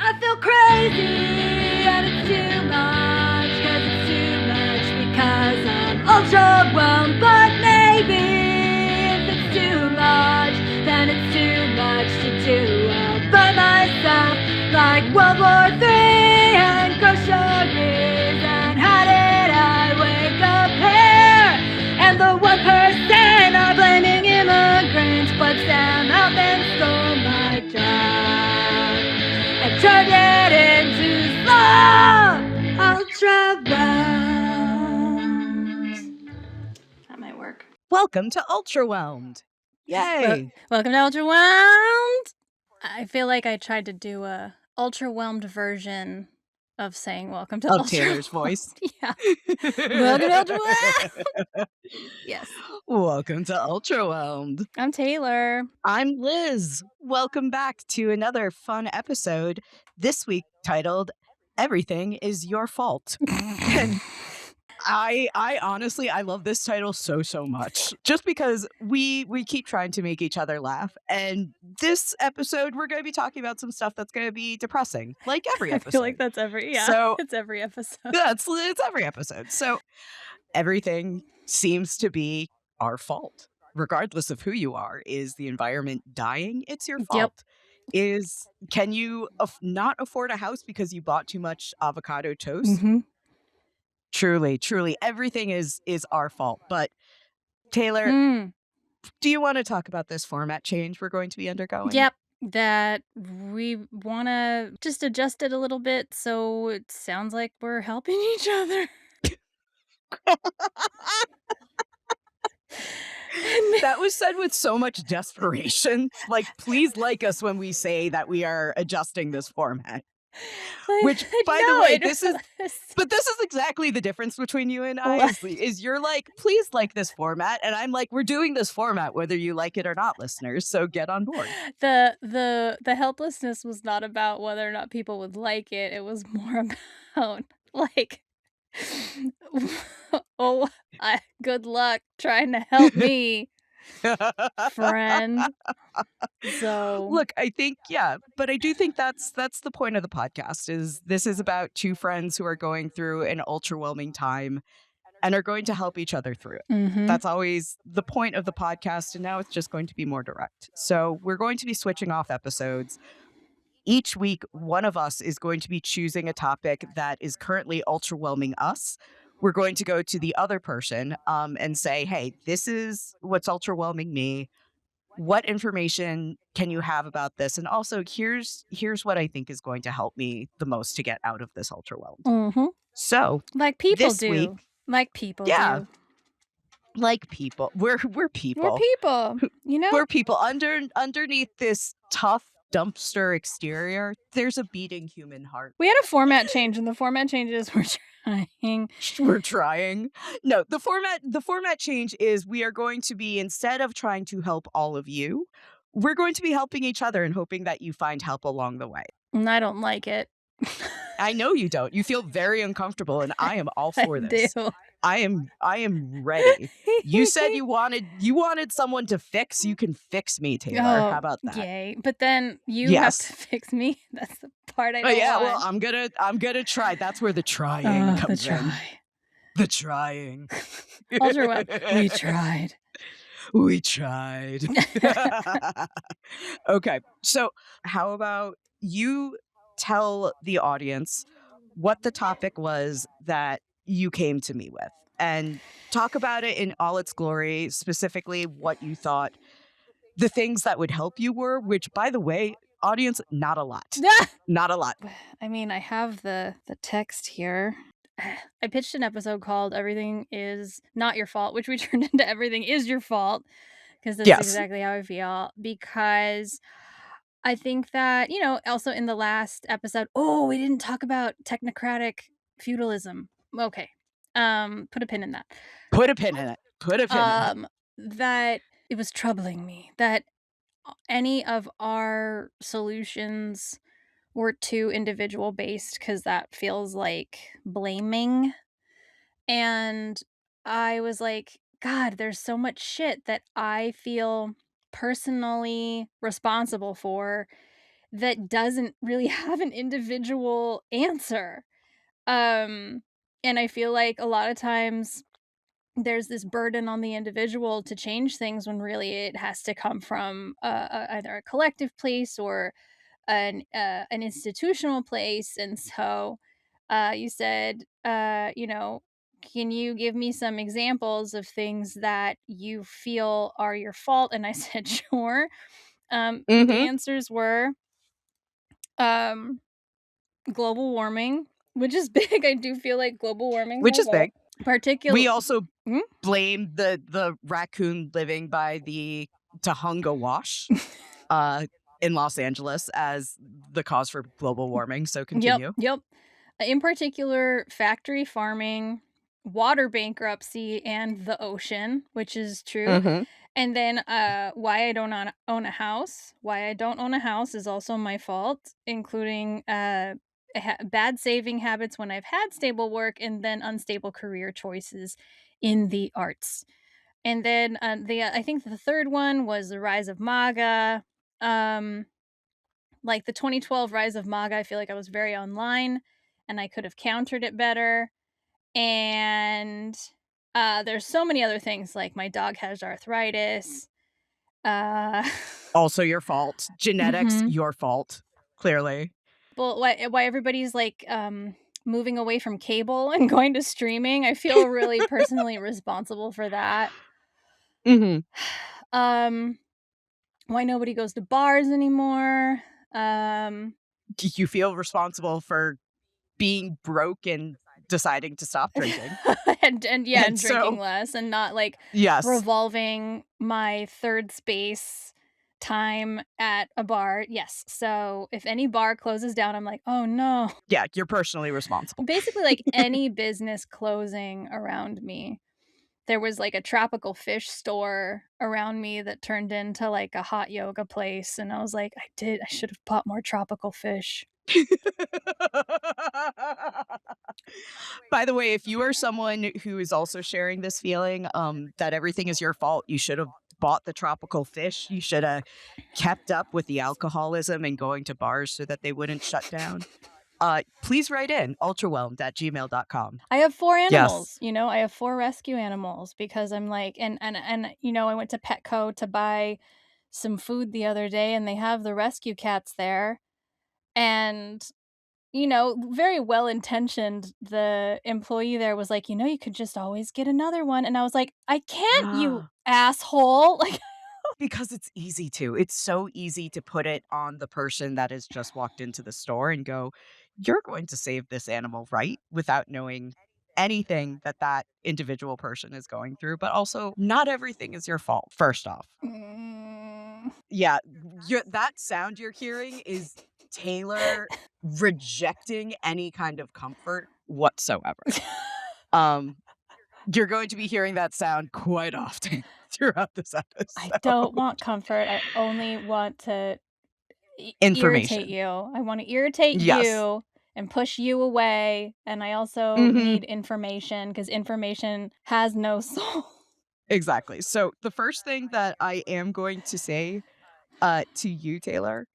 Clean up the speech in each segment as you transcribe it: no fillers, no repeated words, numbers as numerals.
I feel crazy and it's too much, cause it's too much because I'm ultrawhelmed. But maybe if it's too much, then it's too much to do all by myself. Like World War III and groceries, and how did I wake up here? And the 1% are blaming immigrants, but Sam Altman stole my job and turned it into slow ultrawhelmed. That might work. Welcome to Ultrawhelmed. Yay. Welcome to Ultrawhelmed. I feel like I tried to do a ultrawhelmed version of saying welcome to Of Taylor's voice. Yeah. Welcome to Ultrawhelmed. Yes. Welcome to Ultrawhelmed. I'm Taylor. I'm Liz. Welcome back to another fun episode, this week titled Everything is Your Fault. And I honestly, I love this title so much, just because we keep trying to make each other laugh. And this episode, we're going to be talking about some stuff that's going to be depressing, like every episode. I feel like that's every, it's every episode. It's every episode. So everything seems to be our fault, regardless of who you are. Is the environment dying? It's your fault. Yep. Can you not afford a house because you bought too much avocado toast? Mm-hmm. Truly, everything is our fault. But Taylor, do you want to talk about this format change we're going to be undergoing? Yep, that we want to just adjust it a little bit so it sounds like we're helping each other. That was said with so much desperation. Like, please like us when we say that we are adjusting this format. Which, by the way, this is exactly the difference between you and I. Is you're like, please like this format, and I'm like, we're doing this format whether you like it or not, listeners. So get on board. The helplessness was not about whether or not people would like it. It was more about like, good luck trying to help me, friend. So look, I think, but I do think that's the point of the podcast. Is this is about two friends who are going through an ultrawhelming time and are going to help each other through it. Mm-hmm. That's always the point of the podcast, and now it's just going to be more direct. So we're going to be switching off episodes. Each week, one of us is going to be choosing a topic that is currently ultrawhelming us. We're going to go to the other person and say, hey, this is what's ultrawhelming me. What information can you have about this? And also, here's what I think is going to help me the most to get out of this ultrawhelmed. Mm-hmm. So, like people do. Week, like people do. Like people. We're people. We're people. You know? We're people. Underneath this tough dumpster exterior, there's a beating human heart. We had a format change, and the format change is we're trying. No, the format change is we are going to be, instead of trying to help all of you, we're going to be helping each other and hoping that you find help along the way. And I don't like it. I know you don't. You feel very uncomfortable, and I am all for this. I do. I am ready. You said you wanted someone to fix. You can fix me, Taylor. How about that? Yay! But then you have to fix me. That's the part I don't want. Well, I'm gonna try. That's where the trying comes in. The trying. We tried. We tried. Okay, so how about you tell the audience what the topic was that you came to me with, and talk about it in all its glory, specifically what you thought the things that would help you were, which, by the way, audience, not a lot. Not a lot. I mean, I have the text here. I pitched an episode called Everything Is Not Your Fault, which we turned into Everything Is Your Fault, because that's exactly how I feel. Because I think that, also in the last episode, we didn't talk about technocratic feudalism. Okay. Put a pin in that. Put a pin in it. That it was troubling me that any of our solutions were too individual based, because that feels like blaming. And I was like, God, there's so much shit that I feel personally responsible for, that doesn't really have an individual answer. And I feel like a lot of times there's this burden on the individual to change things when really it has to come from either a collective place or an institutional place. And so you said, can you give me some examples of things that you feel are your fault? And I said, sure. The Mm-hmm. answers were um, global warming, which is big. I do feel like global warming Which has is big. a particular. We also Hmm? blame the raccoon living by the Tahunga Wash in Los Angeles as the cause for global warming. So Yep, continue. yep. In particular, factory farming, water bankruptcy, and the ocean, which is true. Mm-hmm. And then why I don't own a house. Why I don't own a house is also my fault, including bad saving habits when I've had stable work, and then unstable career choices in the arts. And then I think the third one was the rise of MAGA. Um, like the 2012 rise of MAGA, I feel like I was very online and I could have countered it better. And there's so many other things, like my dog has arthritis. Uh, Also your fault. Genetics, mhm. your fault. Clearly. Well, why everybody's like moving away from cable and going to streaming? I feel really personally responsible for that. Mm-hmm. Um, why nobody goes to bars anymore? Um, You feel responsible for being broke and deciding to stop drinking. and yeah, And and drinking so, less and not like yes. revolving my third space time at a bar. Yes. So if any bar closes down, I'm like, oh no. Yeah, you're personally responsible. Basically, like any business closing around me. There was like a tropical fish store around me that turned into like a hot yoga place. And I was like, I should have bought more tropical fish. By the way, if you are someone who is also sharing this feeling that everything is your fault, you should have bought the tropical fish. You should have kept up with the alcoholism and going to bars so that they wouldn't shut down. Please write in ultrawhelmed@gmail.com. I have 4 Yes. animals, I have 4 rescue animals because I'm like I went to Petco to buy some food the other day and they have the rescue cats there. And, very well-intentioned, the employee there was like, you could just always get another one." And I was like, "I can't, you asshole." Like, Because it's easy to. It's so easy to put it on the person that has just walked into the store and go, "You're going to save this animal, right?" Without knowing anything that that individual person is going through. But also, not everything is your fault, first off. mm. Yeah, that sound you're hearing is Taylor rejecting any kind of comfort whatsoever. Um, you're going to be hearing that sound quite often throughout this I episode. don't want comfort, I only want to irritate Information. you. I wanna irritate Yes. you and push you away, and I also Mhm. need information because information has no soul. Exactly. So, the first thing that I am going to say, to you, Taylor,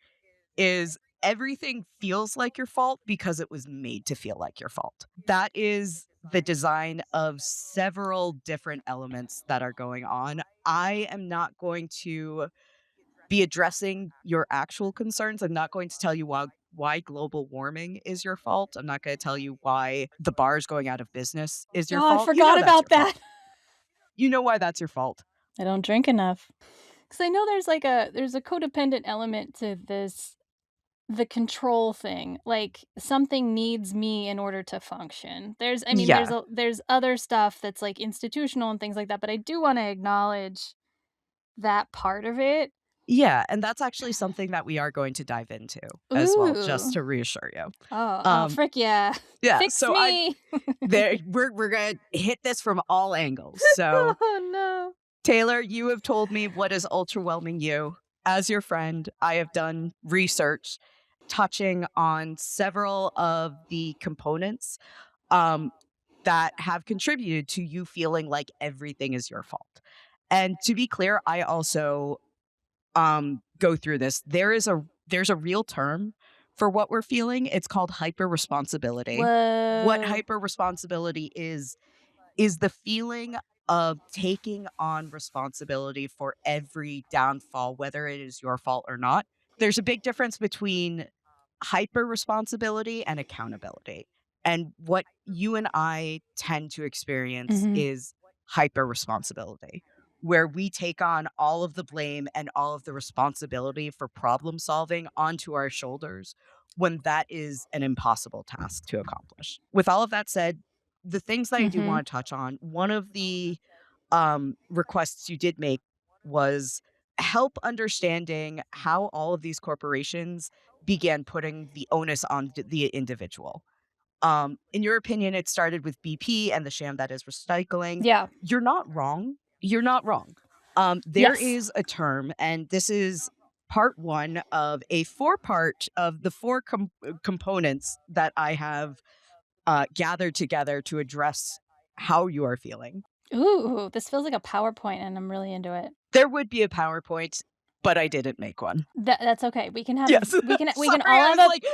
is everything feels like your fault because it was made to feel like your fault. That is the design of several different elements that are going on. I am not going to be addressing your actual concerns. I'm not going to tell you why global warming is your fault. I'm not going to tell you why the bars going out of business is your Oh, I fault. You forgot know that's about your that. fault. You know why that's your fault. I don't drink enough. Because I know there's a codependent element to this, the control thing, like, something needs me in order to function. Yeah. There's other stuff that's, like, institutional and things like that, but I do wanna acknowledge that part of it. Yeah, and that's actually something that we are going to dive into as well, just Ooh. to reassure you. Oh, Um, frick yeah. yeah, Fix so I me. there we're gonna hit this from all angles. So Oh, no. Taylor, you have told me what is ultrawhelming you. As your friend, I have done research touching on several of the components um, that have contributed to you feeling like everything is your fault. And to be clear, I also go through this. There is a there's a real term for what we're feeling. It's called hyper-responsibility. What Whoa. hyper-responsibility is the feeling of taking on responsibility for every downfall, whether it is your fault or not. There's a big difference between hyper responsibility and accountability. And what you and I tend to experience Mhm. is hyper responsibility, where we take on all of the blame and all of the responsibility for problem solving onto our shoulders when that is an impossible task to accomplish. With all of that said, the things that I do Mhm. want to touch on, one of the requests you did make was help understanding how all of these corporations began putting the onus on the individual. In your opinion, it started with BP and the sham that is recycling. Yeah. You're not wrong. You're not wrong. There Yes. is a term, and this is part one of a four-part of the four components that I have gathered together to address how you are feeling. Ooh, this feels like a PowerPoint, and I'm really into it. There would be a PowerPoint, but I didn't make one. That's okay. We can have Yes. we can Sorry, all I have was a like,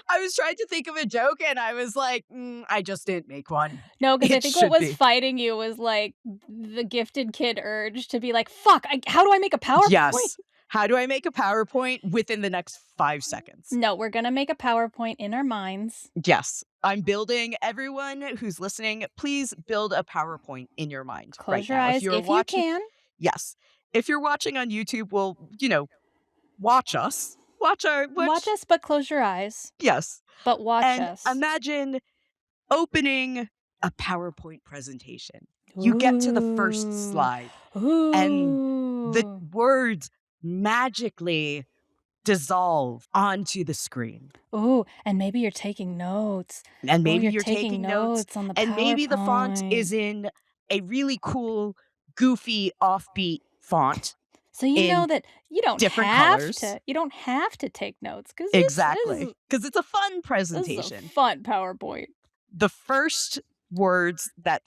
I was trying to think of a joke, and I was like, I just didn't make one. no, because I It think what should was be. fighting you was like the gifted kid urge to be like, "Fuck! How do I make a PowerPoint?" Yes. How do I make a PowerPoint within the next 5 seconds? No, we're gonna make a PowerPoint in our minds. Yes. I'm building everyone who's listening, please build a PowerPoint in your mind right Close your now. If eyes you're if you watching, can. yes. If you're watching on YouTube, well, watch us. Watch Watch us, but close your eyes. Yes. But watch And us. imagine opening a PowerPoint presentation. You get to the first Ooh. slide and the Ooh. words magically dissolve onto the screen. Ooh, and maybe you're taking notes. And Oh, maybe you're you're taking notes, on the and maybe the font PowerPoint. is in a really cool, goofy, offbeat font So you know in that you don't different have colors. to take notes because Exactly. Because it's a fun this is a presentation. fun PowerPoint. The first words that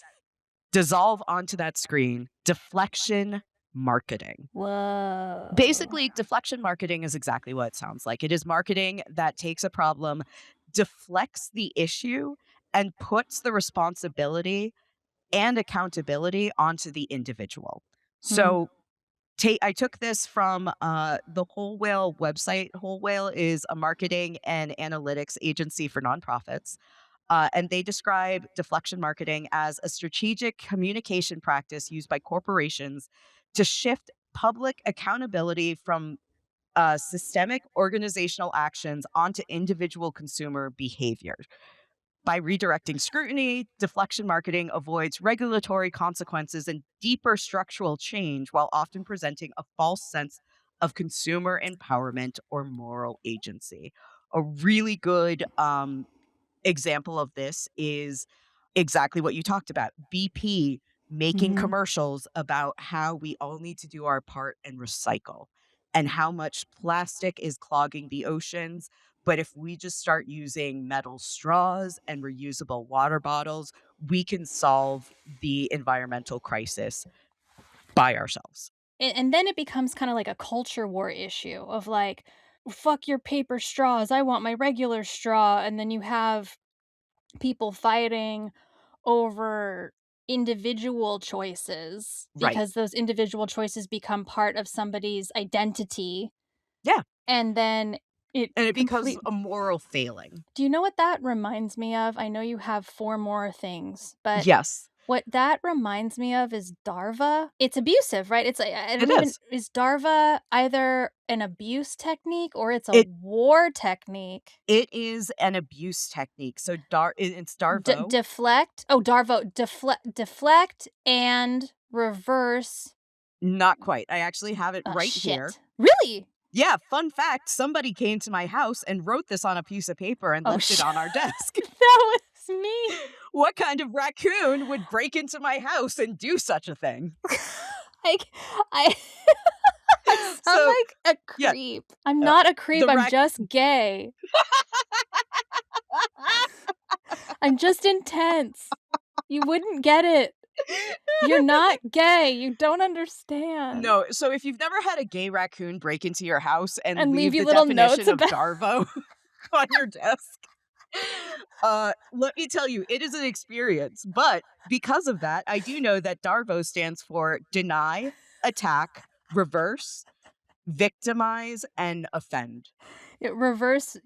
dissolve onto that screen, deflection marketing. Whoa. Basically, deflection marketing is exactly what it sounds like. It is marketing that takes a problem, deflects the issue, and puts the responsibility and accountability onto the individual. So I took this from the Whole Whale website. Whole Whale is a marketing and analytics agency for nonprofits. And they describe deflection marketing as a strategic communication practice used by corporations to shift public accountability from systemic organizational actions onto individual consumer behavior. By redirecting scrutiny, deflection marketing avoids regulatory consequences and deeper structural change while often presenting a false sense of consumer empowerment or moral agency. A really good example of this is exactly what you talked about. BP making Mhm. commercials about how we all need to do our part and recycle and how much plastic is clogging the oceans. But if we just start using metal straws and reusable water bottles, we can solve the environmental crisis by ourselves. And then it becomes kinda like a culture war issue of like, "Fuck your paper straws, I want my regular straw," and then you have people fighting over individual choices Right. because those individual choices become part of somebody's identity, Yeah. and then it And it becomes complete a moral failing. Do you know what that reminds me of? I know you have 4 more things, but Yes, what that reminds me of is DARVA. It's abusive, right? It's I it don't even is. is DARVA either an abuse technique or it's a It war technique? It is an abuse technique. So it's Darvo. Deflect oh, DARVO, deflect and reverse Not quite. I actually have it right here. shit. Really? Yeah, fun fact, somebody came to my house and wrote this on a piece of paper and Oh, left it on our desk. that was me. What kind of raccoon would break into my house and do such a thing? Like, I I sound So, like a yeah, creep. I'm not a creep, the I'm just gay. I'm just intense. You wouldn't get it. You're not gay. You don't understand. No, so if you've never had a gay raccoon break into your house and And leave leave you the little notes definition of about Darvo on your desk, let me tell you, it is an experience. But because of that, I do know that Darvo stands for deny, attack, reverse, victimize, and offend. reverse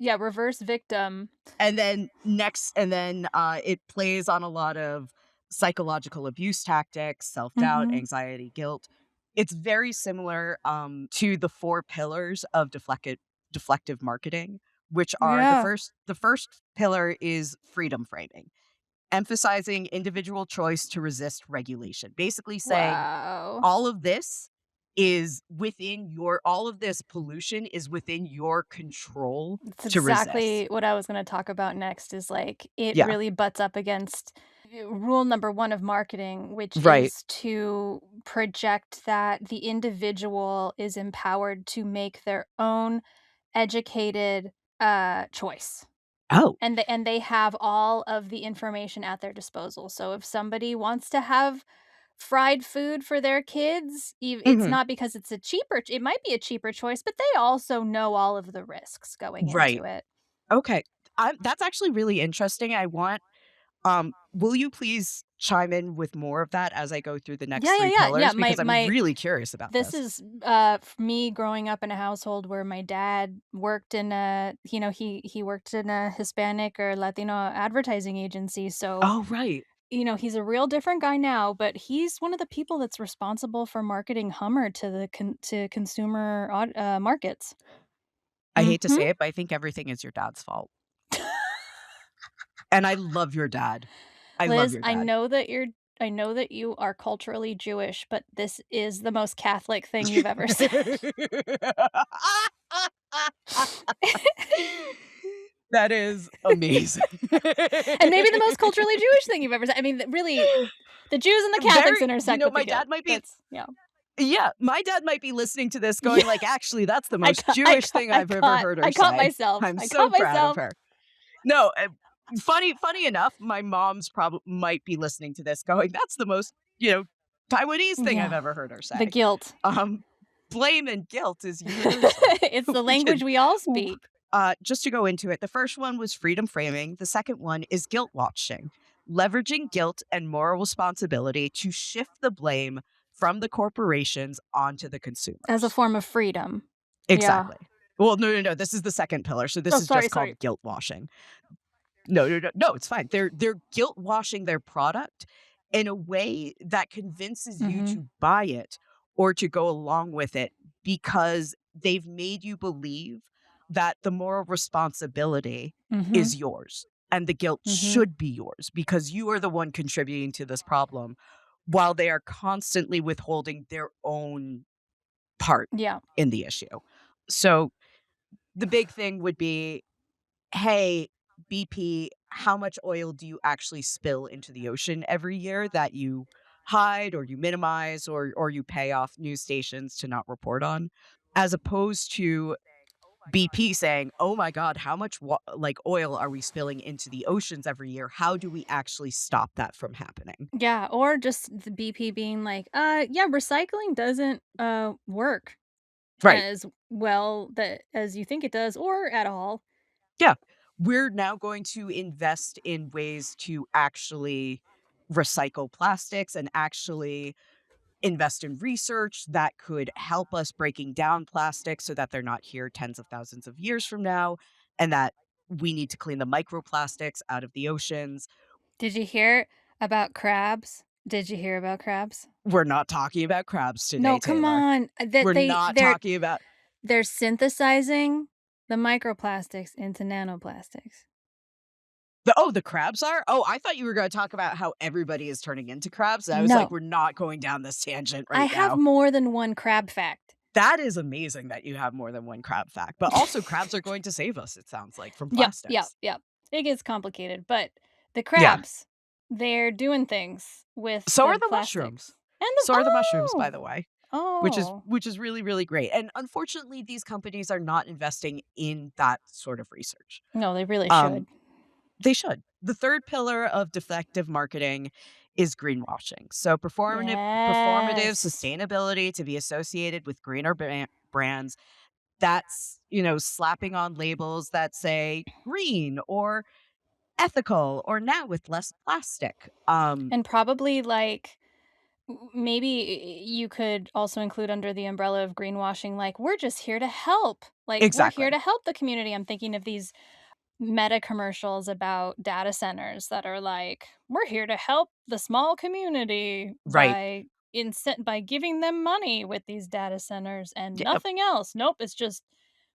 victim. And then it plays on a lot of psychological abuse tactics, self-doubt, Mhm. anxiety, guilt. It's very similar to the 4 pillars of deflective marketing, which are Yeah. the first pillar is freedom framing, emphasizing individual choice to resist regulation. Basically saying Wow. all of this all of this pollution is within your control That's to resist. exactly what I was gonna talk about next is, like, it Yeah. really butts up against rule number 1 of marketing, which Right. is to project that the individual is empowered to make their own educated, choice. Oh. And they have all of the information at their disposal. So if somebody wants to have fried food for their kids, it's Mhm. not because it's a cheaper it might be a cheaper choice, but they also know all of the risks going into Right. it. Okay. That's actually really interesting. Will you please chime in with more of that as I go through the next Yeah, yeah, 3 yeah, yeah. pillars? My Because I'm my really curious about This this. is me growing up in a household where my dad worked in a he worked in a Hispanic or Latino advertising agency. So Oh, right. he's a real different guy now, but he's one of the people that's responsible for marketing Hummer to the to consumer markets. I hate to Mhm. say it, but I think everything is your dad's fault. And I love your dad. I love Liz, your dad. I know that you are culturally Jewish, but this is the most Catholic thing you've ever said. That is amazing. And maybe the most culturally Jewish thing you've ever said. I mean, really, the Jews and the Catholics Very intersect with the my guilt. dad might be That's yeah. Yeah, my dad might be listening to this Yeah. going like, "Actually, that's the most Jewish thing I've ever heard her I caught say." myself. I'm I so caught proud of myself. her. No, funny enough, my mom's probably might be listening to this going, "That's the most, Taiwanese thing I've Yeah. ever heard her The say." guilt. Um, Blame and guilt is universal. It's the We language can we all w speak. just to go into it, the first one was freedom framing, the second one is guilt watching, leveraging guilt and moral responsibility to shift the blame from the corporations onto the As a consumers. form of freedom. Yeah. Exactly. Well, no, this is the second pillar, so this Oh, is sorry, just sorry. called guilt washing. No, it's fine. They're guilt washing their product in a way that convinces you Mhm. to buy it or to go along with it because they've made you believe that the moral responsibility Mhm. is yours and the guilt Mhm. should be yours because you are the one contributing to this problem while they are constantly withholding their own part Yeah. in the issue. So the big thing would be, "Hey, BP, how much oil do you actually spill into the ocean every year that you hide or you minimize or you pay off news stations to not report on?" As opposed to BP saying, "Oh my god, how much oil are we spilling into the oceans every year? How do we actually stop that from happening?" Yeah, or just the BP being like, yeah, recycling doesn't, work Right. as well that as you think it does or at all." Yeah. We're now going to invest in ways to actually recycle plastics and actually invest in research that could help us breaking down plastics so that they're not here tens of thousands of years from now and that we need to clean the microplastics out of the oceans. Did you hear about crabs? Did you hear about crabs? We're not talking about crabs today, No, come Taylor. on. That We're not talking about they're synthesizing the microplastics into nanoplastics. the crabs are? Oh, I thought you were going to talk about how everybody is turning into crabs. And I was like, No, we're not going down this tangent I right have now. more than one crab fact. That is amazing that you have more than one crab fact, but also crabs are going to save us, it sounds like, from Yep, yep, plastics. yep. It gets complicated, but the Yeah. crabs, they're doing things with So are the the mushrooms. plastics. And the So are the mushrooms, by the way, Oh. which is really, really great. And unfortunately, these companies are not investing in that sort of research. No, they really Um, should. they should. The third pillar of defective marketing is greenwashing. So performative Yes. sustainability to be associated with greener brands. That's, slapping on labels that say green or ethical or now with less plastic. And probably, like, maybe you could also include under the umbrella of greenwashing, like, "We're just here to help." Like, "We're here Exactly. to help the community." I'm thinking of these meta commercials about data centers that are like, "We're here to help the small community Right. by giving them money with these data centers and Yeah. nothing else. Nope, it's just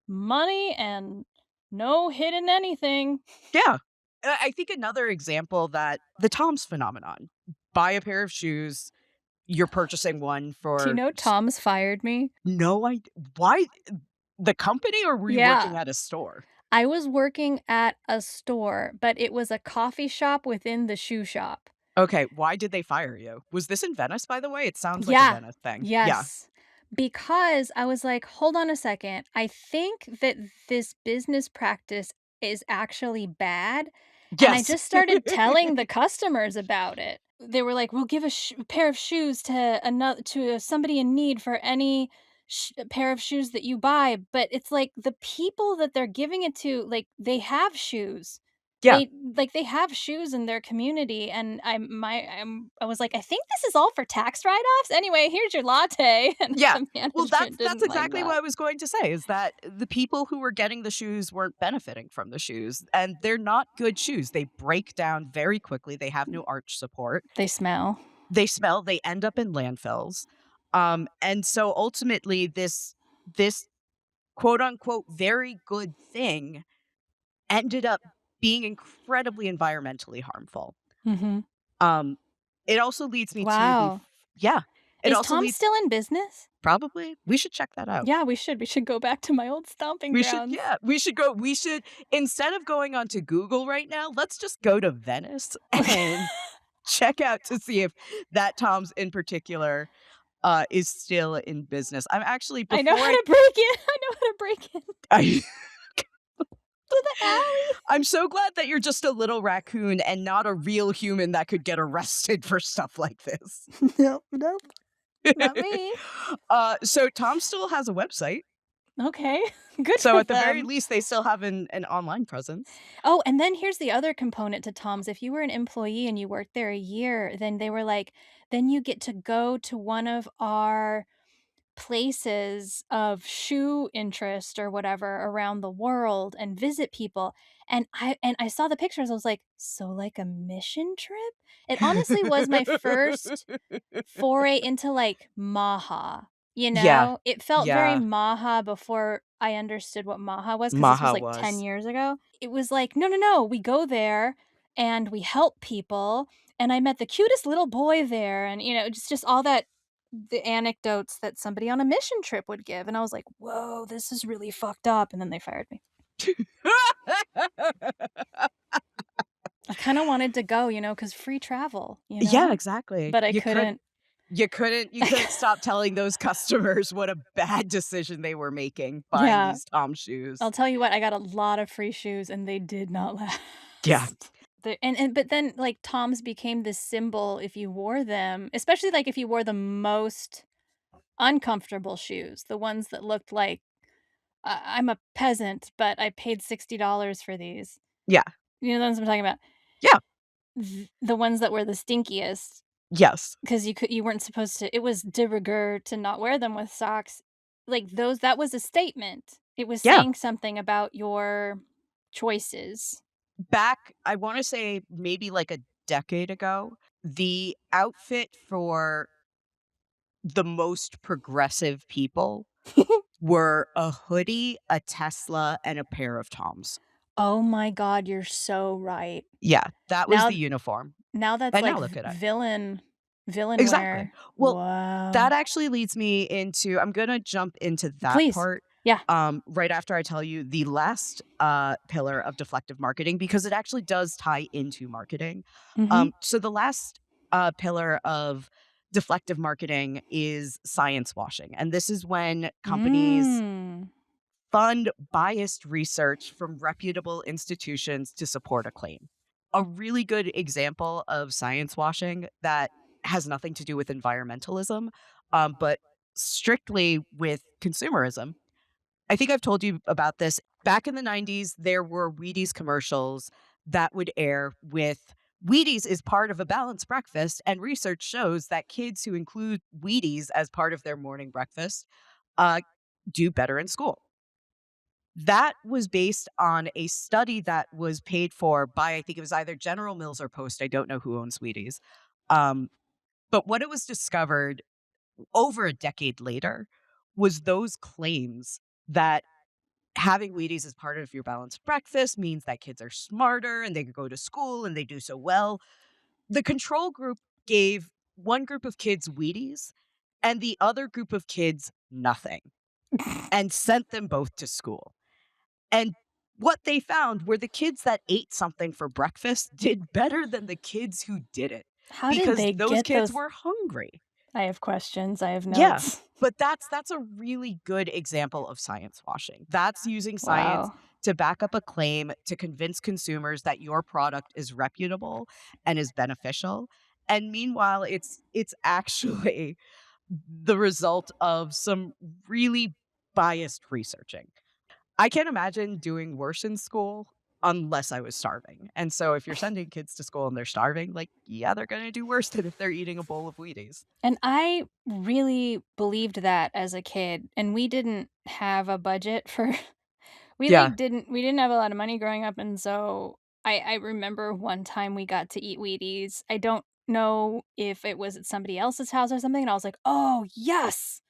money and no hidden anything." Yeah. I think another example that the Tom's phenomenon. Buy a pair of shoes, you're purchasing one Do you for know Tom's fired me? no idea why the company or were you Yeah. working at a store? I was working at a store, but it was a coffee shop within the shoe shop. Okay, why did they fire you? Was this in Venice, by the way? It sounds like a Yeah. Venice thing. Yeah. Yes. Because I was like, "Hold on a second. I think that this business practice is actually bad." And I Yes. just started telling the customers about it. They were like, "We'll give a pair of shoes to another to somebody in need for any pair of shoes that you buy." But it's like the people that they're giving it to, like, they have shoes. Yeah. They have shoes in their community, and I was like, "I think this is all for tax write-offs. Anyway, here's your latte." And Yeah. the Well, management that's didn't like exactly what that. I was going to say, is that the people who were getting the shoes weren't benefiting from the shoes, and they're not good shoes. They break down very quickly. They have no arch support. They smell. They smell, they end up in landfills. And so ultimately this quote unquote very good thing ended up being incredibly environmentally harmful. Mhm. Um, it also leads me to Wow. yeah, it Is also Tom leads still in business? probably we should check that out. Yeah, we should. We should go back to my old stomping grounds. We should instead of going onto Google right now, let's just go to Venice and check out to see if that Tom's in particular is still in business. I'm actually I know before how to break in. I know how to break into I the alley. I'm so glad that you're just a little raccoon and not a real human that could get arrested for stuff like this. Nope, nope, not me. So Tom still has a website. Okay, good So for at the very them. least, they still have an online presence. Oh, and then here's the other component to Tom's. If you were an employee and you worked there a year, then they were like, then you get to go to one of our places of shoe interest or whatever around the world and visit people. And I saw the pictures. I was like, so like a mission trip? It honestly was my first foray into, like, Maha, you Yeah. know? It felt very Yeah. Maha before I understood what Maha was, because this was, Maha like, 10 was. years ago. It was like, "No, no, no, we go there, and we help people, and I met the cutest little boy there," and, just all that the anecdotes that somebody on a mission trip would give, and I was like, "Whoa, this is really fucked up," and then they fired me. I kinda wanted to go, because free travel, Yeah, exactly. but I couldn't. You couldn't stop telling those customers what a bad decision they were making buying Yeah. these Tom shoes. I'll tell you what, I got a lot of free shoes and they did not last. Yeah. But then, like, Toms became this symbol if you wore them, especially, like, if you wore the most uncomfortable shoes, the ones that looked like, I'm a peasant, but I paid $60 for these." Yeah. You know the ones I'm talking about? Yeah. The ones that were the stinkiest, Yes. because you weren't supposed to, it was de rigueur to not wear them with socks. Like, those, that was a statement. It was Yeah. saying something about your choices. Back, I wanna say maybe like a decade ago, the outfit for the most progressive people were a hoodie, a Tesla, and a pair of Toms. Oh my god, you're so right. Yeah, that was Now the uniform. now that's And like now look at it. villain Exactly. wear. Well, Wow. that actually leads me into I'm gonna jump into that Please. part, Yeah. right after I tell you the last, pillar of deflective marketing, because it actually does tie into marketing. Mhm. So the last, pillar of deflective marketing is science washing, and this is when companies Mm. fund biased research from reputable institutions to support a claim. a really good example of science washing that has nothing to do with environmentalism, but strictly with consumerism. I think I've told you about this. Back in the 90s, there were Wheaties commercials that would air with Wheaties is part of a balanced breakfast, and research shows that kids who include Wheaties as part of their morning breakfast uh, do better in school. That was based on a study that was paid for by, I think it was either General Mills or Post. I don't know who owns Wheaties. Um, but what it was discovered over a decade later was those claims that having Wheaties as part of your balanced breakfast means that kids are smarter and they can go to school and they do so well. The control group gave one group of kids Wheaties and the other group of kids nothing and sent them both to school. And what they found were the kids that ate something for breakfast did better than the kids who didn't How did because they those get kids those? were hungry. I have questions. I have Yeah. notes. But that's a really good example of science washing. That's using science Wow. to back up a claim to convince consumers that your product is reputable and is beneficial. And meanwhile, it's actually the result of some really biased researching. I can't imagine doing worse in school unless I was starving. And so if you're sending kids to school and they're starving, like, yeah, they're going to do worse than if they're eating a bowl of Wheaties. And I really believed that as a kid, and we didn't have a budget for we Yeah. didn't have a lot of money growing up, and so I remember one time we got to eat Wheaties. I don't know if it was at somebody else's house or something, and I was like, "Oh, yes!"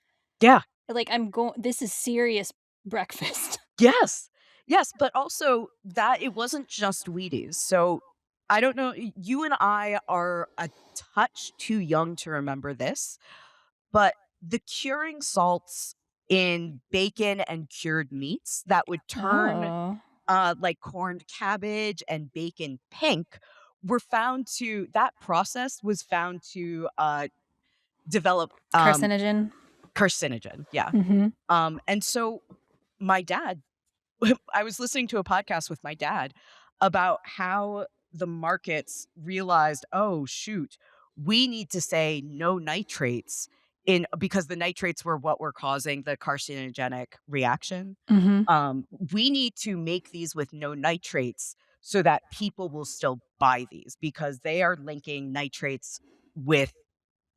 Yeah. Like, this is serious breakfast. Yes. Yes, but also that it wasn't just Wheaties. So I don't know, you and I are a touch too young to remember this, but the curing salts in bacon and cured meats that would turn Oh. like corned cabbage and bacon pink were found to that process was found to develop Carcinogen? carcinogen. Yeah. Mhm. And so my dad I was listening to a podcast with my dad about how the markets realized, oh shoot, we need to say no nitrates in because the nitrates were what were causing the carcinogenic reaction. Mhm. We need to make these with no nitrates so that people will still buy these because they are linking nitrates with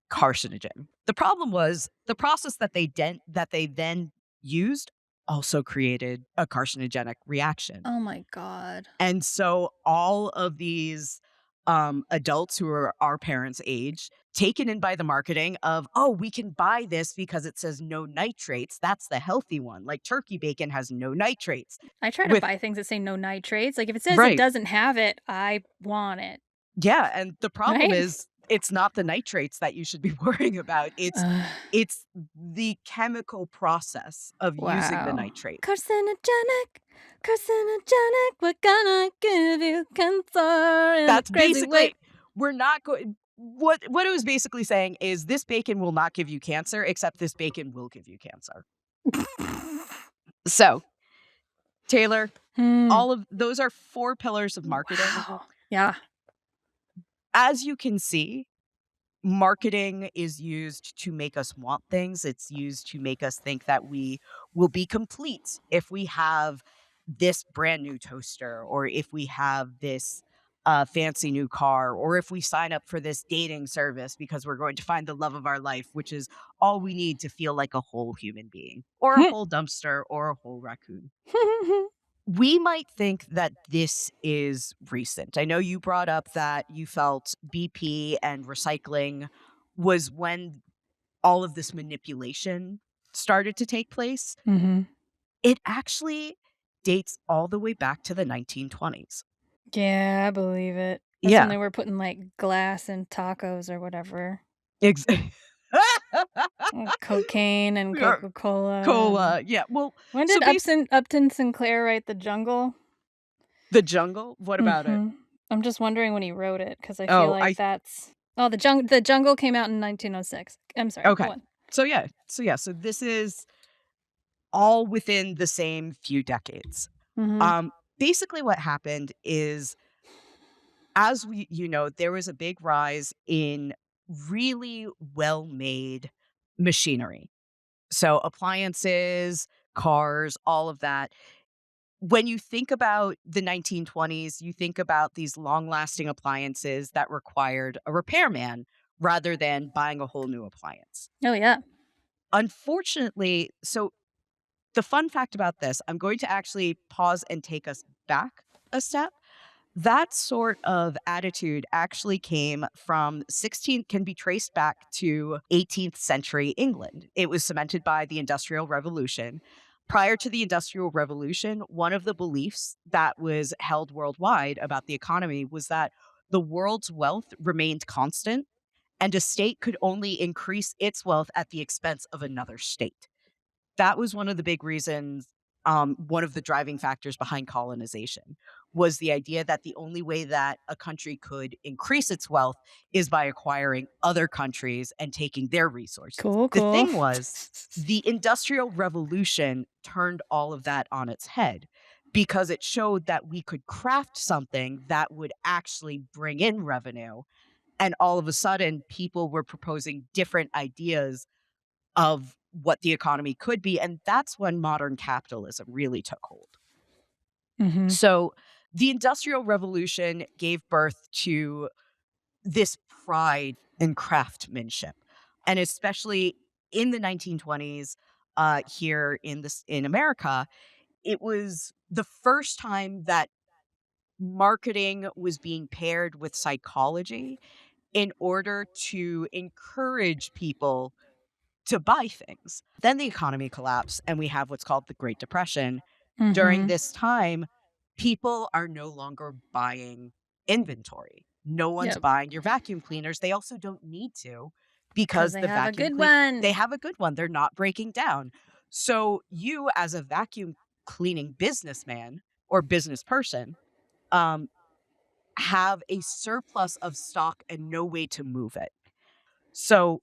carcinogen. The problem was the process that they then used also created a carcinogenic reaction. Oh my god. And so all of these adults who are our parents' age, taken in by the marketing of, oh, we can buy this because it says no nitrates. That's the healthy one. Like turkey bacon has no nitrates. I try to With buy things that say no nitrates. Like, if it says it right. doesn't have it, I want it, Yeah, and the problem right? is it's not the nitrates that you should be worrying about. Ugh, It's the chemical process of using the wow. nitrate. Carcinogenic, carcinogenic, we're gonna give you cancer in a That's crazy way. basically we're not going what it was basically saying is this bacon will not give you cancer, except this bacon will give you cancer. So, Taylor, Hmm. all of those are 4 pillars of marketing. Wow. Yeah. As you can see, marketing is used to make us want things. It's used to make us think that we will be complete if we have this brand new toaster, or if we have this fancy new car, or if we sign up for this dating service because we're going to find the love of our life, which is all we need to feel like a whole human being, or a whole dumpster, or a whole raccoon. We might think that this is recent. I know you brought up that you felt BP and recycling was when all of this manipulation started to take place. Mhm. It actually dates all the way back to the 1920s. Yeah, I believe it. That's when Yeah. they were putting, like, glass in tacos or whatever. Ex- And cocaine and Yeah, Coca-Cola and Cola. Yeah. Well, when so did Upton Sinclair write The Jungle? the jungle. What about it? Mhm. I'm just wondering when he wrote it, 'cause I feel Oh, like that's The Jungle came out in 1906. I'm sorry, okay. go on. So yeah. So this is all within the same few decades. Mhm. Um, Basically what happened is as there was a big rise in really well-made machinery. So appliances, cars, all of that. When you think about the 1920s, you think about these long-lasting appliances that required a repairman rather than buying a whole new appliance. Oh, yeah. Unfortunately, so the fun fact about this, I'm going to actually pause and take us back a step. That sort of attitude actually came from 16th can be traced back to 18th century England. It was cemented by the Industrial Revolution. Prior to the Industrial Revolution, one of the beliefs that was held worldwide about the economy was that the world's wealth remained constant and a state could only increase its wealth at the expense of another state. That was one of the big reasons, one of the driving factors behind colonization was the idea that the only way that a country could increase its wealth is by acquiring other countries and taking their resources. Cool, The cool. thing was, the Industrial Revolution turned all of that on its head because it showed that we could craft something that would actually bring in revenue. And all of a sudden, people were proposing different ideas of what the economy could be, and that's when modern capitalism really took hold. Mhm. So, the Industrial Revolution gave birth to this pride in craftsmanship, and especially in the 1920s, here in America, it was the first time that marketing was being paired with psychology in order to encourage people to buy things. Then the economy collapsed and we have what's called the Great Depression. During Mhm. this time, people are no longer buying inventory. No one's Yep. buying your vacuum cleaners. They also don't need to Because because they the have a vacuum good clean they one. have a good one. They're not breaking down. So you as a vacuum cleaning businessman or business person um, have a surplus of stock and no way to move it. So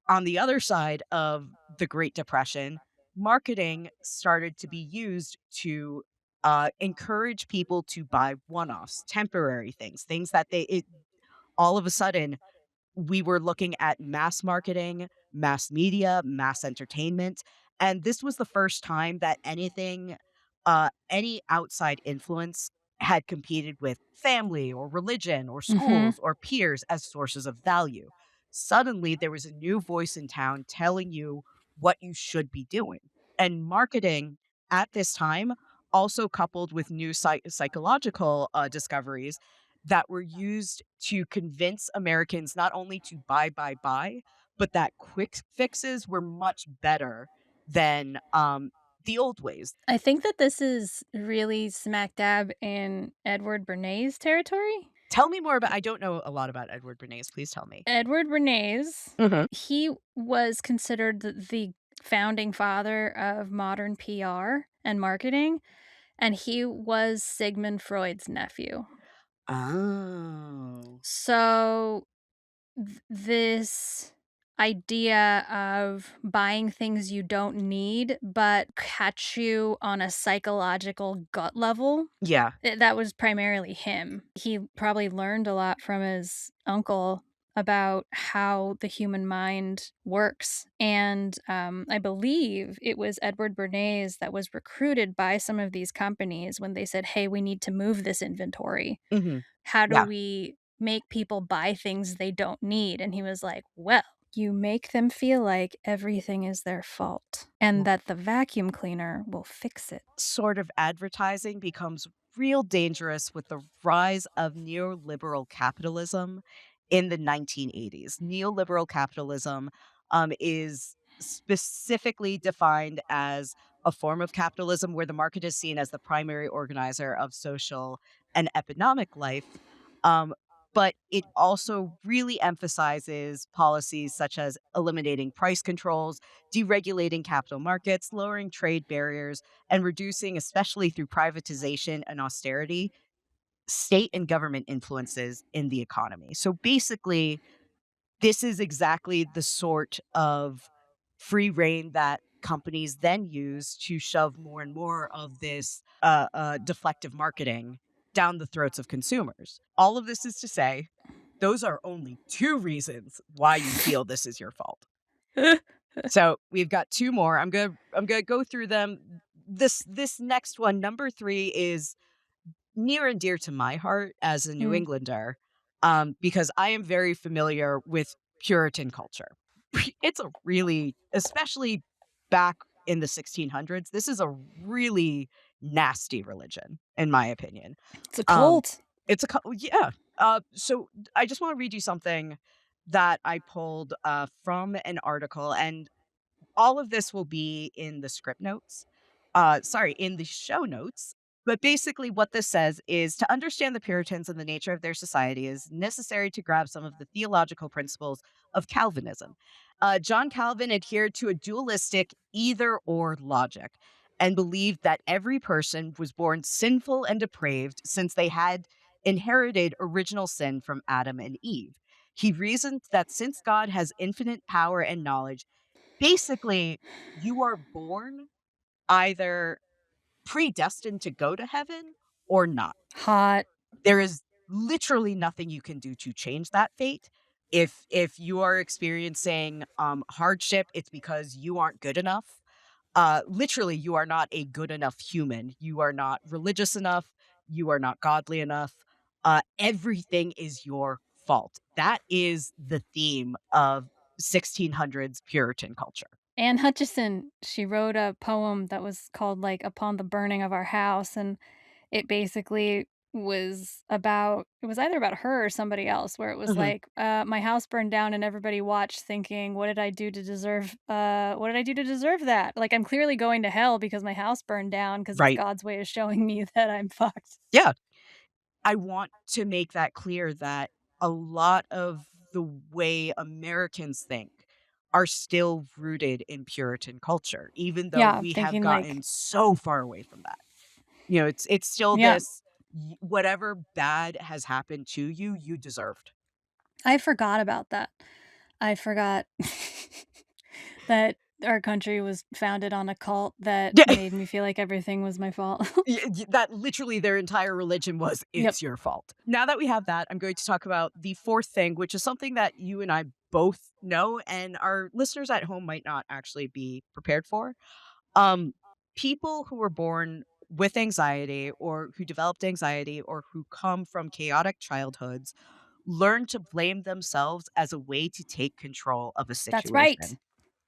on the other side of the Great Depression, marketing started to be used to encourage people to buy one offs, temporary things, things that all of a sudden we were looking at mass marketing, mass media, mass entertainment. And this was the first time that any outside influence had competed with family or religion or Mhm. schools or peers as sources of value. Suddenly, there was a new voice in town telling you what you should be doing. And marketing at this time, also coupled with new psychological discoveries, that were used to convince Americans not only to buy, but that quick fixes were much better than the old ways. I think that this is really smack dab in Edward Bernays' territory. Tell me more about I don't know a lot about Edward Bernays. Please tell me. Edward Bernays, Mhm. he was considered the founding father of modern PR and marketing, and he was Sigmund Freud's nephew. Oh. So this idea of buying things you don't need but catch you on a psychological gut level, Yeah. that was primarily him. He probably learned a lot from his uncle about how the human mind works, and, I believe it was Edward Bernays that was recruited by some of these companies when they said, "Hey, we need to move this inventory. Mhm. How do Yeah. we make people buy things they don't need?" And he was like, "Well, you make them feel like everything is their fault and that the vacuum cleaner will fix it." Sort of advertising becomes real dangerous with the rise of neoliberal capitalism in the 1980s. Neoliberal capitalism is specifically defined as a form of capitalism where the market is seen as the primary organizer of social and economic life. Um, but it also really emphasizes policies such as eliminating price controls, deregulating capital markets, lowering trade barriers, and reducing, especially through privatization and austerity, state and government influences in the economy. So basically, this is exactly the sort of free reign that companies then use to shove more and more of this deflective marketing down the throats of consumers. All of this is to say, those are only 2 reasons why you feel this is your fault. So we've got 2 more. I'm gonna go through them. This next one, number 3, is near and dear to my heart as a New Mm. Englander, because I am very familiar with Puritan culture. It's a really, especially back in the 1600s, this is a really nasty religion, in my opinion. It's a Um, cult. it's a yeah. So I just want to read you something that I pulled from an article, and all of this will be in the script notes. Sorry, in the show notes. But basically, what this says is to understand the Puritans and the nature of their society is necessary to grab some of the theological principles of Calvinism. John Calvin adhered to a dualistic either or logic and believed that every person was born sinful and depraved since they had inherited original sin from Adam and Eve. He reasoned that since God has infinite power and knowledge, basically, you are born either predestined to go to heaven or not. Hot. There is literally nothing you can do to change that fate. If you are experiencing hardship, it's because you aren't good enough. Literally, you are not a good enough human. You are not religious enough. You are not godly enough. Everything is your fault. That is the theme of 1600s Puritan culture. Anne Hutchison, she wrote a poem that was called, like, Upon the Burning of Our House, and it basically was about it was either about her or somebody else, where it was Mhm. like, "My house burned down and everybody watched thinking, what did I do to deserve what did I do to deserve that? Like, I'm clearly going to hell because my house burned down because it's Right. God's way of showing me that I'm fucked." Yeah. I want to make that clear that a lot of the way Americans think are still rooted in Puritan culture, even though Yeah, we have thinking like gotten so far away from that. It's still yeah, this whatever bad has happened to you, you deserved. I forgot about that. I forgot that our country was founded on a cult that Yeah. made me feel like everything was my fault. That literally their entire religion was Yep. it's your fault. Now that we have that, I'm going to talk about the fourth thing, which is something that you and I both know and our listeners at home might not actually be prepared for. Um, People who were born with anxiety or who developed anxiety or who come from chaotic childhoods learn to blame themselves as a way to take control of a That's right. situation.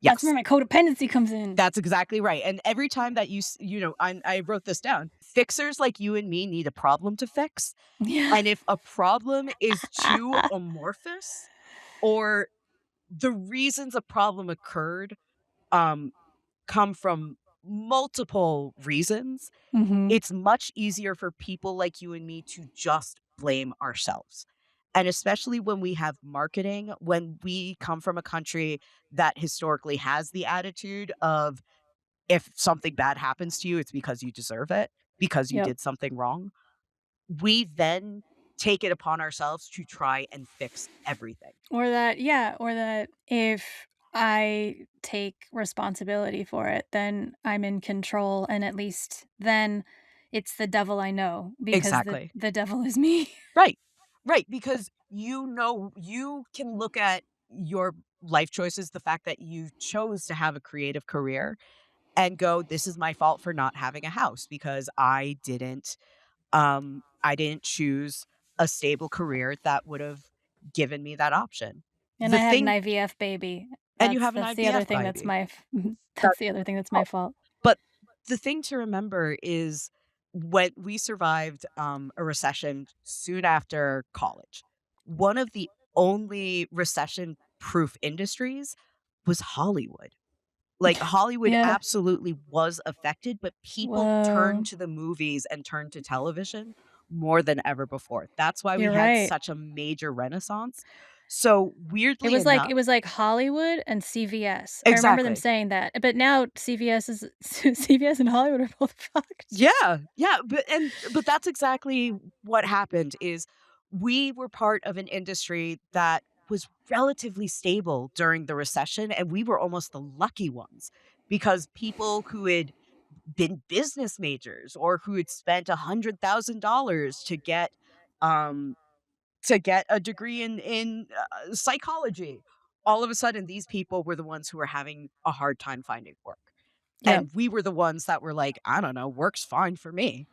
That's where Yes. my codependency comes in. That's exactly right, and every time that I wrote this down, fixers like you and me need a problem to fix, Yeah. and if a problem is too amorphous or the reasons a problem occurred, um, come from multiple reasons, Mhm. it's much easier for people like you and me to just blame ourselves, and especially when we have marketing, when we come from a country that historically has the attitude of if something bad happens to you, it's because you deserve it, because you Yep. did something wrong. We then take it upon ourselves to try and fix everything. Or that if I take responsibility for it, then I'm in control, and at least then it's the devil I know because Exactly. the devil is me. Right. Right. Because you can look at your life choices, the fact that you chose to have a creative career and go, this is my fault for not having a house because I didn't choose a stable career that would have given me that option. And The I had an thing IVF baby. and you have an That's the other IVF thing that's baby. my that's That's the other your thing that's my fault. fault. But the thing to remember is when we survived, a recession soon after college, one of the only recession-proof industries was Hollywood. Like, Hollywood Yeah. absolutely was affected, but people turned Whoa. to the movies and turned to television more than ever before. That's why we You're had right. such a major renaissance. So, It weirdly was like enough. it was like Hollywood and CVS. I remember them Exactly. saying that, but now CVS is CVS and Hollywood are both fucked. Yeah, yeah, but that's exactly what happened is we were part of an industry that was relatively stable during the recession, and we were almost the lucky ones because people who had been business majors or who had spent $100,000 um to get a degree in psychology. All of a sudden, these people were the ones who were having a hard time finding work. Yep. And we were the ones that were like, I don't know, work's fine for me.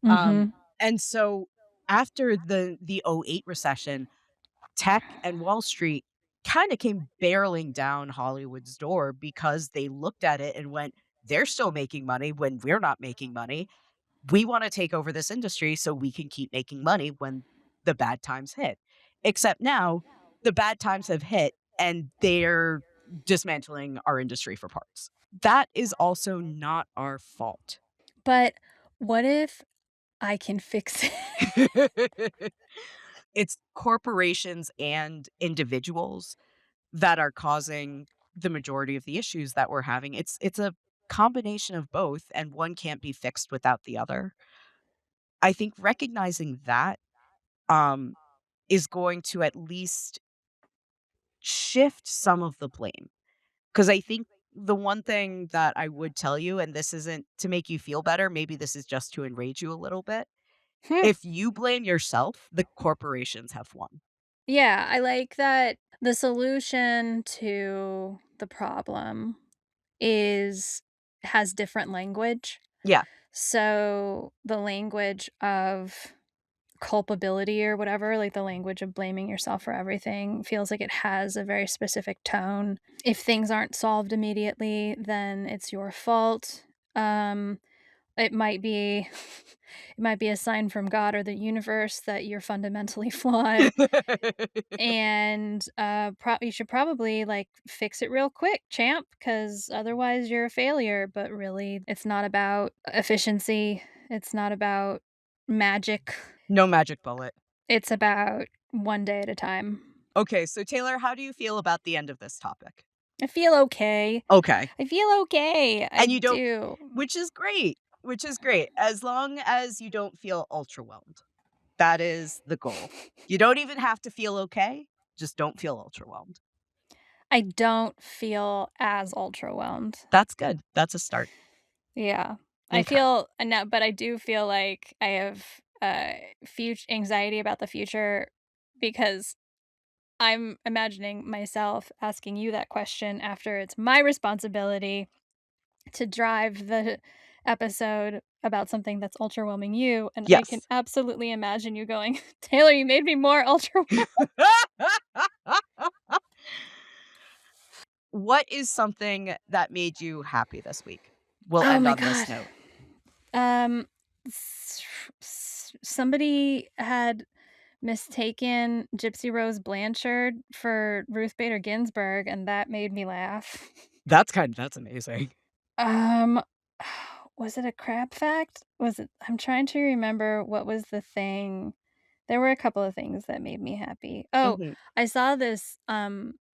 Mm-hmm. And so after the '08 recession, tech and Wall Street kind of came barreling down Hollywood's door because they looked at it and went, they're still making money when we're not making money. We want to take over this industry so we can keep making money when the bad times hit. Except now the bad times have hit and they're dismantling our industry for parts. That is also not our fault. But what if I can fix it? It's corporations and individuals that are causing the majority of the issues that we're having. It's a combination of both, and one can't be fixed without the other. I think recognizing that um is going to at least shift some of the blame. Because I think the one thing that I would tell you, and this isn't to make you feel better, maybe this is just to enrage you a little bit. If you blame yourself, the corporations have won. Yeah, I like that the solution to the problem is has different language. Yeah. So, the language of culpability or whatever, like the language of blaming yourself for everything, feels like it has a very specific tone. If things aren't solved immediately, then it's your fault. It might be it might be a sign from God or the universe that you're fundamentally flawed, and, you should probably, like, fix it real quick, champ, because otherwise you're a failure, but really, it's not about efficiency, it's not about magic, No magic bullet. it's about one day at a time. Okay, so Taylor, how do you feel about the end of this topic? I feel okay. Okay. I feel okay, I And you don't, do. which is great, as long as you don't feel ultrawhelmed. That is the goal. You don't even have to feel okay, just don't feel ultrawhelmed. I don't feel as ultra-whelmed. That's good. That's a start. Yeah. I Okay. feel no, but I do feel like I have, future anxiety about the future because I'm imagining myself asking you that question after it's my responsibility to drive the episode about something that's ultra-whelming you, and I can Yes. absolutely imagine you going, "Taylor, you made me more ultra." What is something that made you happy this week? We'll Oh end my on this god. note. Um, somebody had mistaken Gypsy Rose Blanchard for Ruth Bader Ginsburg, and that made me laugh. That's amazing. Um, was it a crab fact? Was it I'm trying to remember what was the thing. There were a couple of things that made me happy. Oh, Mhm. I saw this,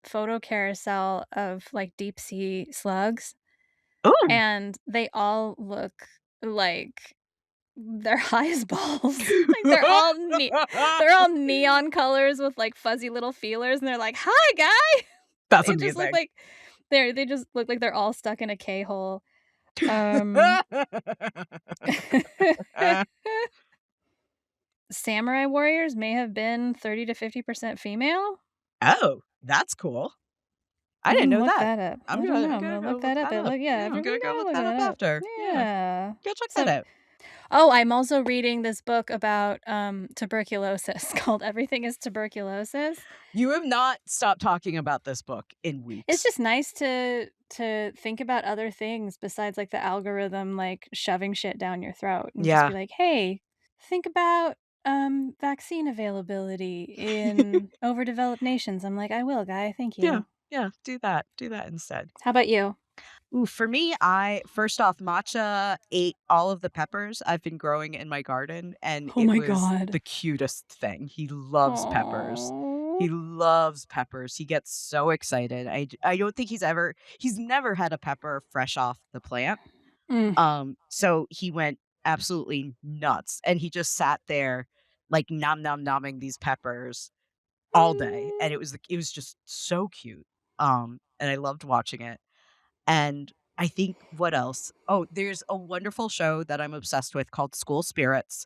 photo carousel of, like, deep sea slugs, Ooh. and they all look like they're high as balls. Like, they're all neon colors with, like, fuzzy little feelers, and they're like, "Hi, guy." That's They just look amazing. like they just look like they're all stuck in a K-hole. Um Samurai warriors may have been 30 to 50% female? Oh, that's cool. I I'm didn't gonna know look that. that up. I don't know, I'm I'm gonna gonna go look look that up. that It up. look yeah, Yeah, if I'm you're gonna go gonna look look that up it up. after. Yeah, Yeah. go check that So out. oh, I'm also reading this book about, tuberculosis called Everything is Tuberculosis. You have not stopped talking about this book in It's weeks. just nice to think about other things besides, like, the algorithm, like, shoving shit down your throat and just be Yeah. like, "Hey, think about, vaccine availability in overdeveloped nations." I'm like, "I will, guy, thank Yeah. you." Yeah, do that. Do that instead. How about you? Ooh, for me, I first off, Matcha ate all of the peppers I've been growing in my garden, and Oh it my was god. the cutest thing. He loves peppers. Aw. He loves peppers. He gets so excited. I don't think he's never had a pepper fresh off the plant. Mm. So he went absolutely nuts, and he just sat there, like, nom nom nomming these peppers all day, and it was just so cute. And I loved watching it. And I think what else? Oh, there's a wonderful show that I'm obsessed with called School Spirits.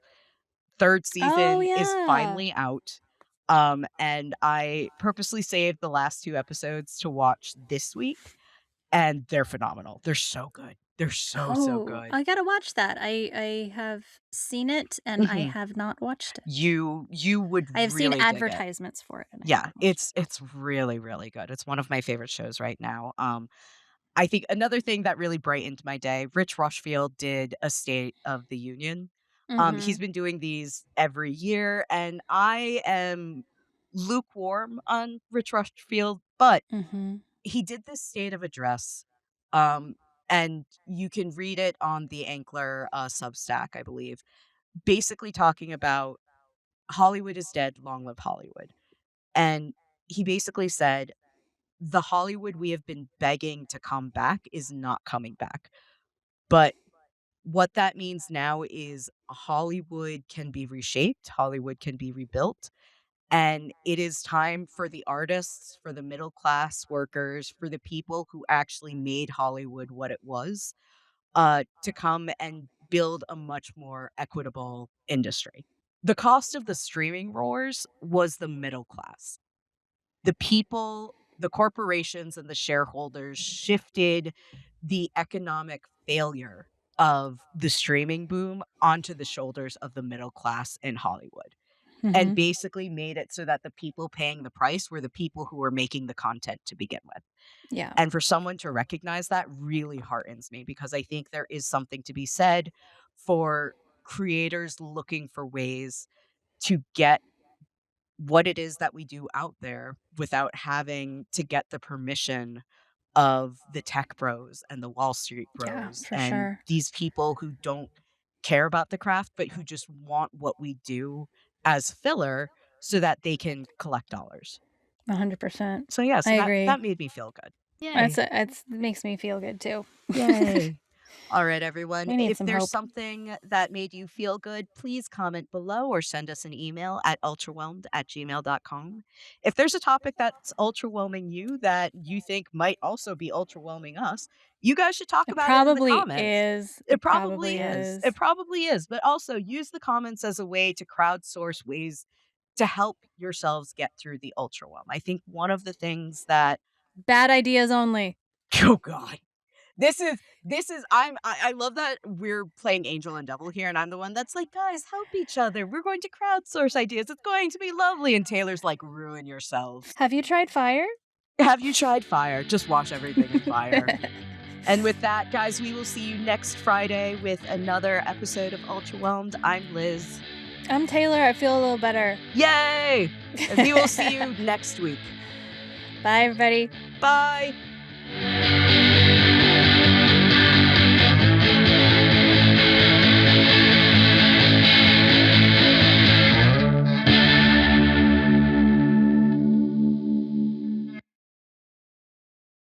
Third Oh, season is yeah. finally out. And I purposely saved the last 2 episodes to watch this week, and they're phenomenal. They're so good. They're so good. I gotta watch that. I have seen it, and I Mhm. have not watched it. You would I have seen really dig it. advertisements for it, and I Yeah, haven't watched it. it's really, really good. It's one of my favorite shows right now. I think another thing that really brightened my day, Rich Rushfield did a State of the Union. He's Mhm. been doing these every year, and I am lukewarm on Rich Rushfield, but Mhm. he did this state of address, um, and you can read it on the Ankler Substack, I believe, basically talking about Hollywood is dead, long live Hollywood. And he basically said, the Hollywood we have been begging to come back is not coming back. But what that means now is Hollywood can be reshaped, Hollywood can be rebuilt. And it is time for the artists, for the middle class workers, for the people who actually made Hollywood what it was, to come and build a much more equitable industry. The cost of the streaming wars was the middle class. The people, the corporations, and the shareholders shifted the economic failure of the streaming boom onto the shoulders of the middle class in Hollywood, and Mhm. basically made it so that the people paying the price were the people who were making the content to begin with. Yeah. And for someone to recognize that really heartens me, because I think there is something to be said for creators looking for ways to get what it is that we do out there without having to get the permission of the tech bros and the Wall Street Yeah, bros for and sure. these people who don't care about the craft, but who just want what we do as filler so that they can collect dollars. 100%. So yeah, I so that agree. that made me feel good. That's Yay. it makes me feel good too. Yay. All right, everyone. We need If some there's hope. something that made you feel good, please comment below or send us an email at ultrawhelmed@gmail.com. If there's a topic that's ultrawhelming you that you think might also be ultrawhelming us, you guys should talk It about it in the probably comments. is. It It probably probably is. is. It probably is. But also use the comments as a way to crowdsource ways to help yourselves get through the ultrawhelm. I think one of the things that Bad ideas only. oh god. This is I love that we're playing angel and devil here, and I'm the one that's like, guys, help each other. We're going to crowdsource ideas. It's going to be lovely. And Taylor's like, ruin yourselves. Have you tried fire? Have you tried fire? Just wash everything in fire. And with that, guys, we will see you next Friday with another episode of Ultrawhelmed. I'm Liz. I'm Taylor. I feel a little better. Yay! And we will see you next week. Bye, everybody. Bye.